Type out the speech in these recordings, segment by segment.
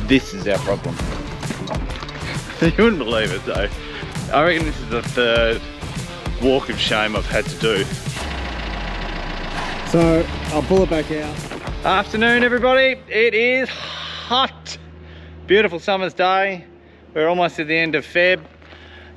This is our problem. You wouldn't believe it though. I reckon this is the third walk of shame I've had to do. So I'll pull it back out. Afternoon everybody, it is hot. Beautiful summer's day. We're almost at the end of Feb.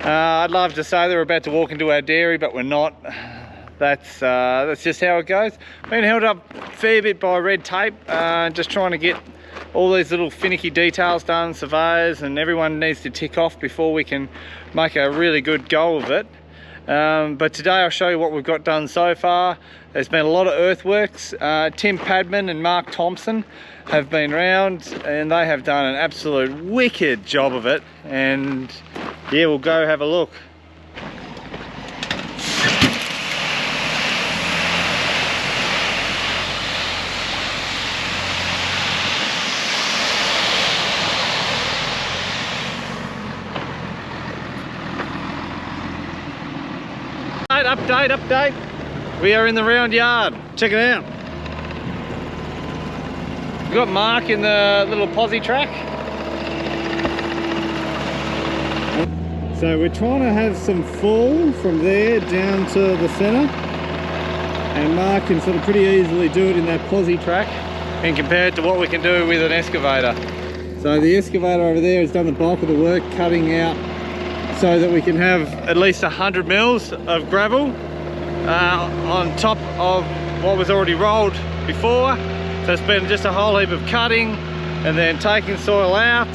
I'd love to say that we're about to walk into our dairy, but we're not. That's just how it goes. Been held up a fair bit by red tape, just trying to get all these little finicky details done, surveyors, and everyone needs to tick off before we can make a really good go of it. But today I'll show you what we've got done so far. There's been a lot of earthworks. Tim Padman and Mark Thompson have been round and they have done an absolute wicked job of it. And yeah, we'll go have a look. Update. We are in the round yard. Check it out. We've got Mark in the little posse track. So we're trying to have some fall from there down to the center, and Mark can sort of pretty easily do it in that posse track, And compared to what we can do with an excavator. so the excavator over there has done the bulk of the work, cutting out So that we can have at least 100 mils of gravel on top of what was already rolled before. So it's been just a whole heap of cutting and then taking soil out,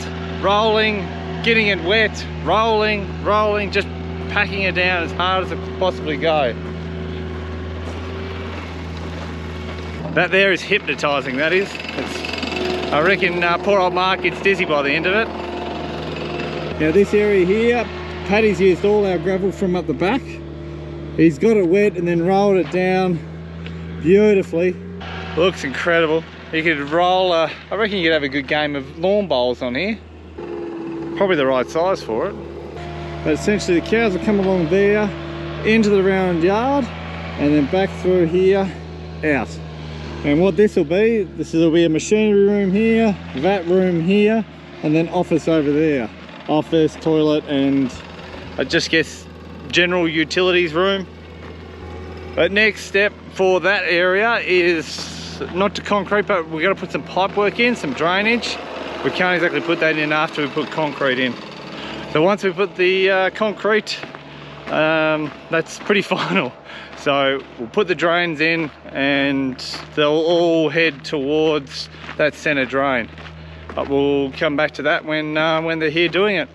rolling, getting it wet, rolling, just packing it down as hard as it could possibly go. That there is hypnotising, that is. I reckon poor old Mark gets dizzy by the end of it. Now this area here, Paddy's used all our gravel from up the back. He's got it wet and then rolled it down beautifully. Looks incredible. You could roll, I reckon you could have a good game of lawn bowls on here. Probably the right size for it. But essentially the cows will come along there, into the round yard, and then back through here, out. And what this will be a machinery room here, vat room here, and then office over there. Office, toilet, and I just guess general utilities room. But next step for that area is not to concrete, but we've got to put some pipe work in, some drainage. We can't exactly put that in after we put concrete in. So once we put the concrete, that's pretty final. So we'll put the drains in and they'll all head towards that center drain. But we'll come back to that when they're here doing it.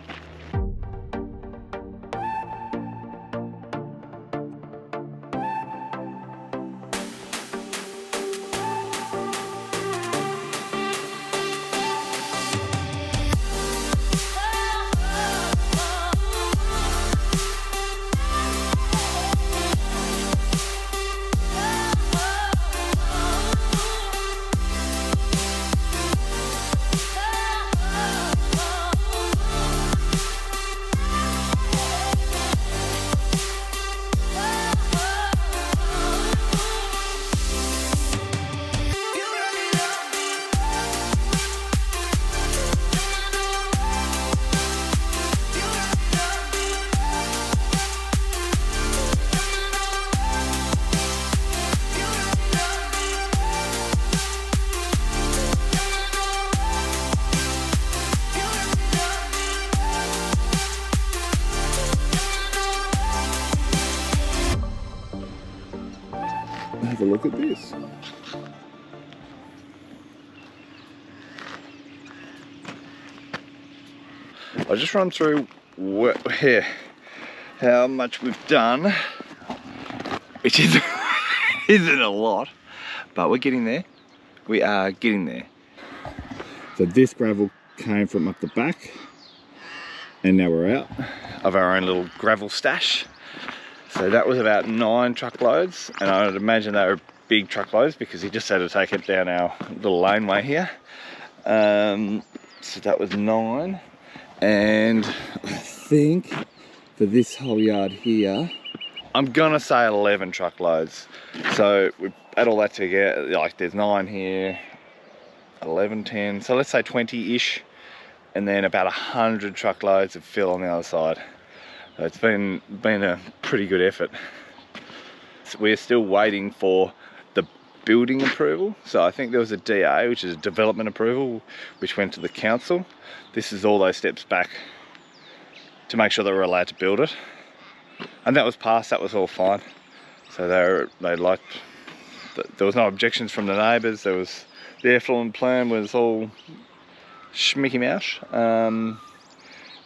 have a look at this. I'll just run through how much we've done, which isn't a lot, but we're getting there. We are getting there. So this gravel came from up the back, and now we're out of our own little gravel stash. So that was about 9 truckloads, and I would imagine they were big truckloads because he just had to take it down our little laneway here. So that was 9, and I think for this whole yard here, I'm gonna say 11 truckloads. So we add all that together, like there's 9 here, 11, 10, so let's say 20-ish and then about 100 truckloads of fill on the other side. So it's been a pretty good effort. So we're still waiting for the building approval. So I think there was a DA, which is a development approval, which went to the council. This is all those steps back to make sure that we're allowed to build it. And that was passed, that was all fine. So they liked, there was no objections from the neighbours. There was, the effluent plan was all schmicky mouse.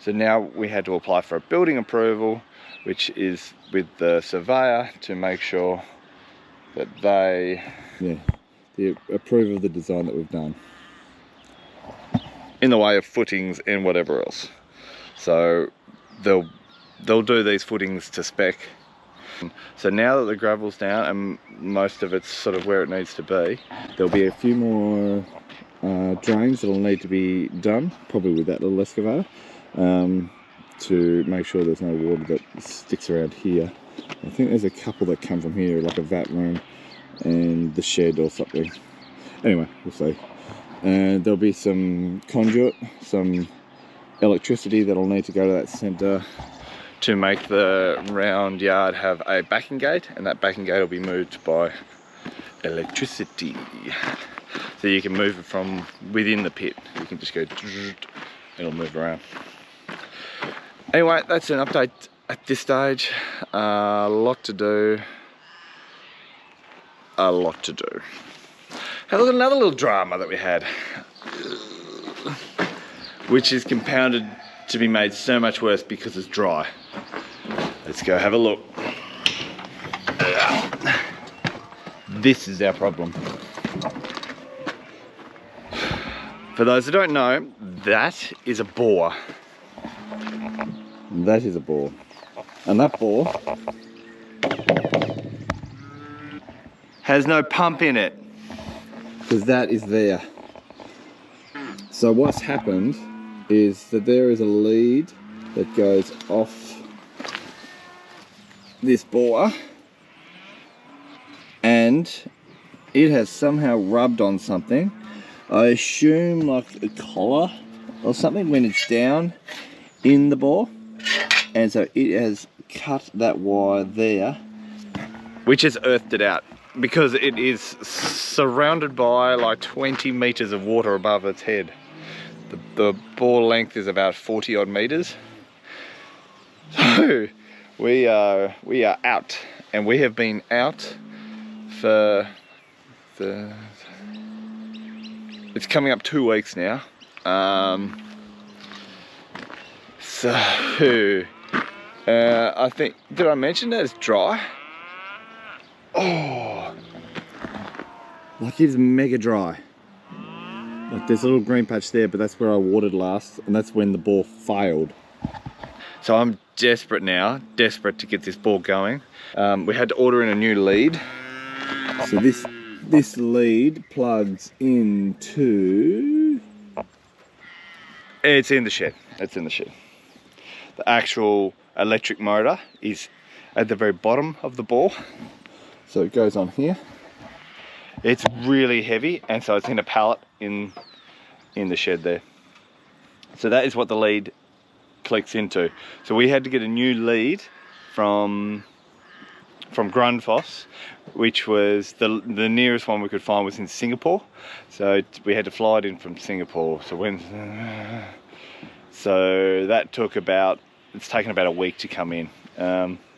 So now we had to apply for a building approval, which is with the surveyor to make sure that they approve of the design that we've done in the way of footings and whatever else. So they'll do these footings to spec. So now that the gravel's down and most of it's sort of where it needs to be, there'll be a few more drains that'll need to be done, probably with that little excavator, to make sure there's no water that sticks around here. I think there's a couple that come from here, like a vat room and the shed or something. Anyway, we'll see. And there'll be some conduit, some electricity that'll need to go to that centre to make the round yard have a backing gate, and that backing gate will be moved by electricity. So you can move it from within the pit. You can just go, it'll move around. Anyway, that's an update at this stage. A lot to do. A lot to do. Have a look at another little drama that we had, which is compounded to be made so much worse because it's dry. Let's go have a look. This is our problem. For those that don't know, that is a bore. That is a bore. And that bore has no pump in it, because that is there. So what's happened is that there is a lead that goes off this bore, and it has somehow rubbed on something. I assume like a collar or something when it's down in the bore, and so it has cut that wire there, which has earthed it out, because it is surrounded by like 20 meters of water above its head. The bore length is about 40 odd meters. So we are out, and we have been out for it's coming up 2 weeks now. I think, did I mention that it's dry? Oh, like it's mega dry. Like there's a little green patch there, but that's where I watered last, and that's when the bore failed. So I'm desperate now, desperate to get this bore going. We had to order in a new lead. So this lead plugs into, it's in the shed. It's in the shed. The actual electric motor is at the very bottom of the bore. So it goes on here. It's really heavy, and so it's in a pallet in the shed there. So that is what the lead clicks into. So we had to get a new lead from Grundfos, which was the nearest one we could find was in Singapore. So we had to fly it in from Singapore. So that took it's taken about a week to come in,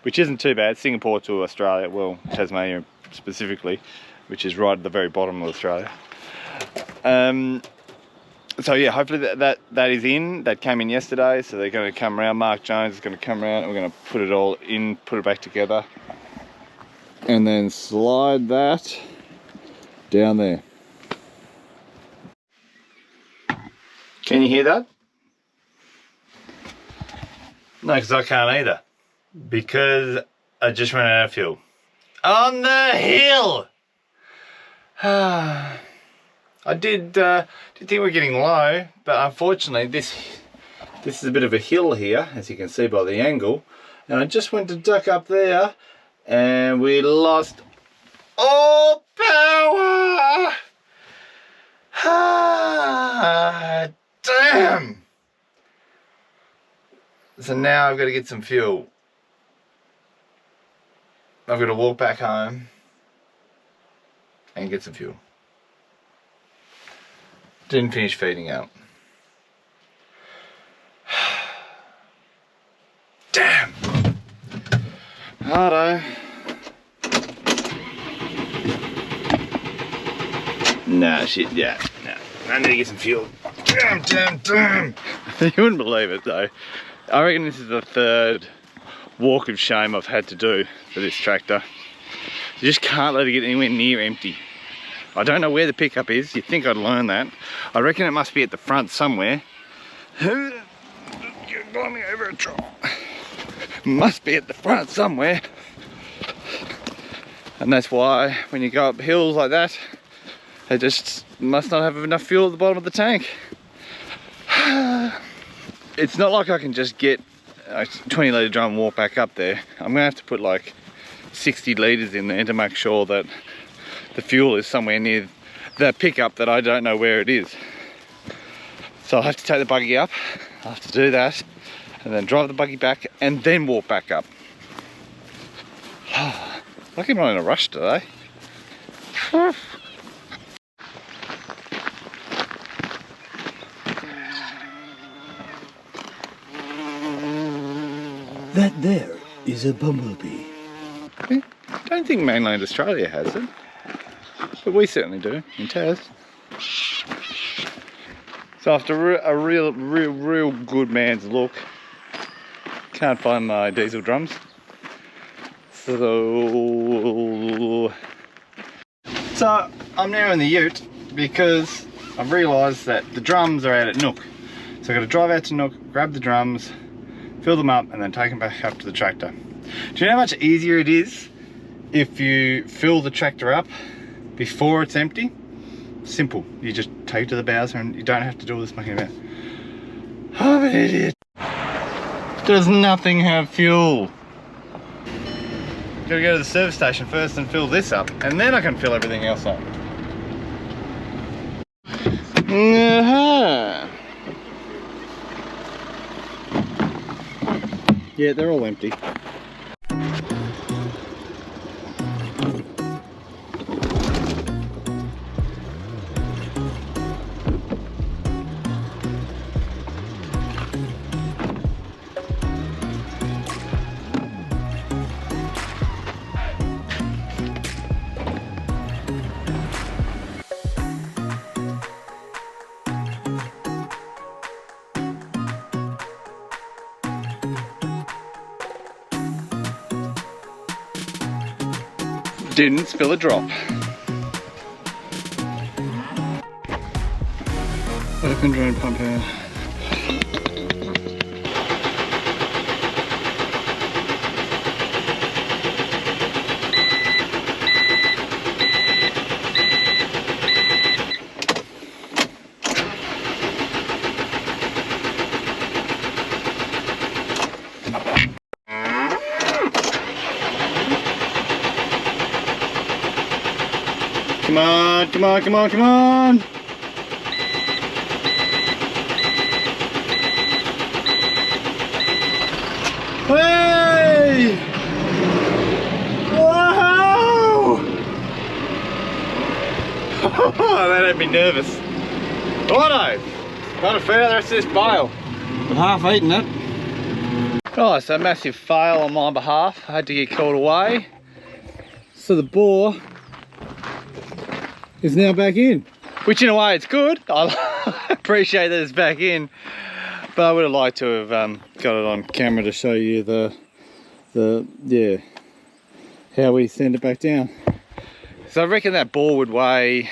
which isn't too bad. Singapore to Australia, well, Tasmania specifically, which is right at the very bottom of Australia. So yeah, hopefully that is in. That came in yesterday, so they're going to come around. Mark Jones is going to come around, and we're going to put it all in, put it back together, and then slide that down there. Can you hear that? No, because I can't either, because I just ran out of fuel. On the hill! I did think we were getting low, but unfortunately this is a bit of a hill here, as you can see by the angle, and I just went to duck up there and we lost all power. Damn! So now I've got to get some fuel. I've got to walk back home and get some fuel. Didn't finish feeding up. Damn! Hardo. Nah, shit, yeah. Nah. I need to get some fuel. Damn. You wouldn't believe it though. I reckon this is the third walk of shame I've had to do for this tractor. You just can't let it get anywhere near empty. I don't know where the pickup is. You'd think I'd learn that. I reckon it must be at the front somewhere. Must be at the front somewhere. And that's why when you go up hills like that, they just must not have enough fuel at the bottom of the tank. It's not like I can just get a 20 litre drum and walk back up there. I'm gonna have to put like 60 litres in there to make sure that the fuel is somewhere near the pickup that I don't know where it is. So I'll have to take the buggy up, I'll have to do that, and then drive the buggy back and then walk back up. Lucky I'm not in a rush today. That there is a bumblebee. I don't think mainland Australia has it, but we certainly do in Tas. So after a real good man's look, can't find my diesel drums. So I'm now in the ute because I've realised that the drums are out at Nook. So I've got to drive out to Nook, grab the drums, fill them up and then take them back up to the tractor. Do you know how much easier it is if you fill the tractor up before it's empty? Simple. You just take it to the Bowser and you don't have to do all this mucking about. I'm an idiot. Does nothing have fuel? Gotta go to the service station first and fill this up and then I can fill everything else up. Yeah, they're all empty. Didn't spill a drop. Open drain pump here. Come on, come on, come on, come on! Hey! Whoa! That made me nervous. Righto! Got to feed out the rest of this bale. I've half eaten it. Oh, so massive fail on my behalf. I had to get called away. So the boar is now back in. Which in a way it's good. I appreciate that it's back in. But I would have liked to have got it on camera to show you how we send it back down. So I reckon that boar would weigh,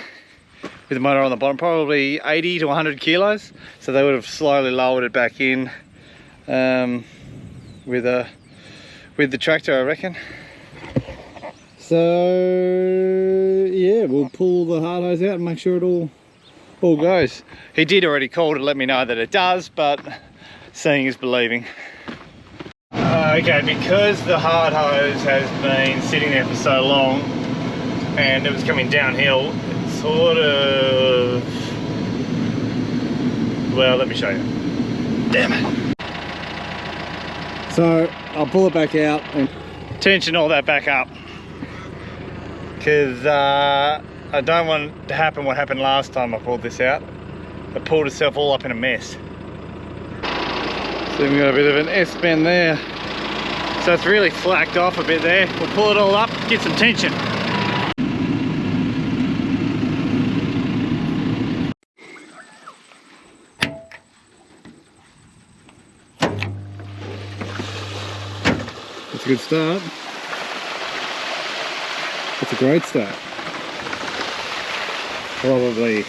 with the motor on the bottom, probably 80 to 100 kilos. So they would have slowly lowered it back in with the tractor, I reckon. So yeah, we'll pull the hard hose out and make sure it all goes. He did already call to let me know that it does, but seeing is believing. Okay, because the hard hose has been sitting there for so long and it was coming downhill, it's sort of, well, let me show you. Damn it. So I'll pull it back out and tension all that back up, because I don't want it to happen what happened last time I pulled this out. It pulled itself all up in a mess. so we've got a bit of an S-bend there. So it's really flacked off a bit there. We'll pull it all up, get some tension. That's a good start. That's a great start. Probably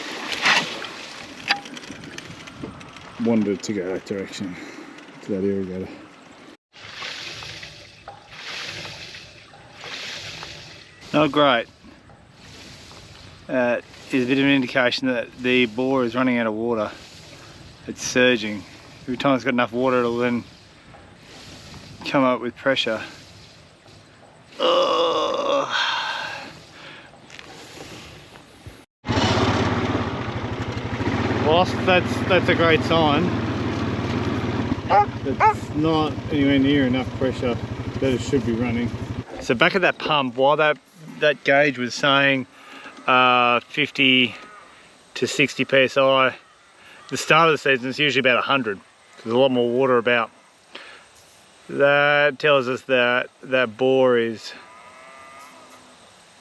wanted to go that direction, to that irrigator. Not great. Is a bit of an indication that the bore is running out of water. It's surging. Every time it's got enough water, it'll then come up with pressure. Ugh. Well, that's a great sign. It's not anywhere near enough pressure that it should be running. So back at that pump, while that gauge was saying 50 to 60 psi, the start of the season is usually about 100. There's a lot more water about. That tells us that that bore is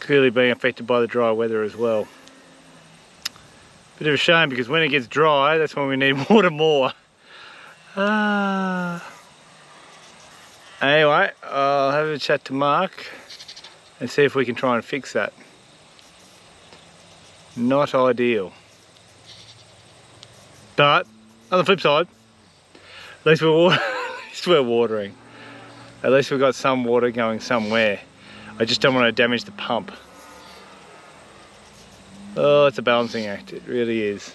clearly being affected by the dry weather as well. Bit of a shame, because when it gets dry, that's when we need water more. Anyway, I'll have a chat to Mark and see if we can try and fix that. Not ideal. But on the flip side, at least we're watering. At least we've got some water going somewhere. I just don't want to damage the pump. Oh, it's a balancing act, it really is.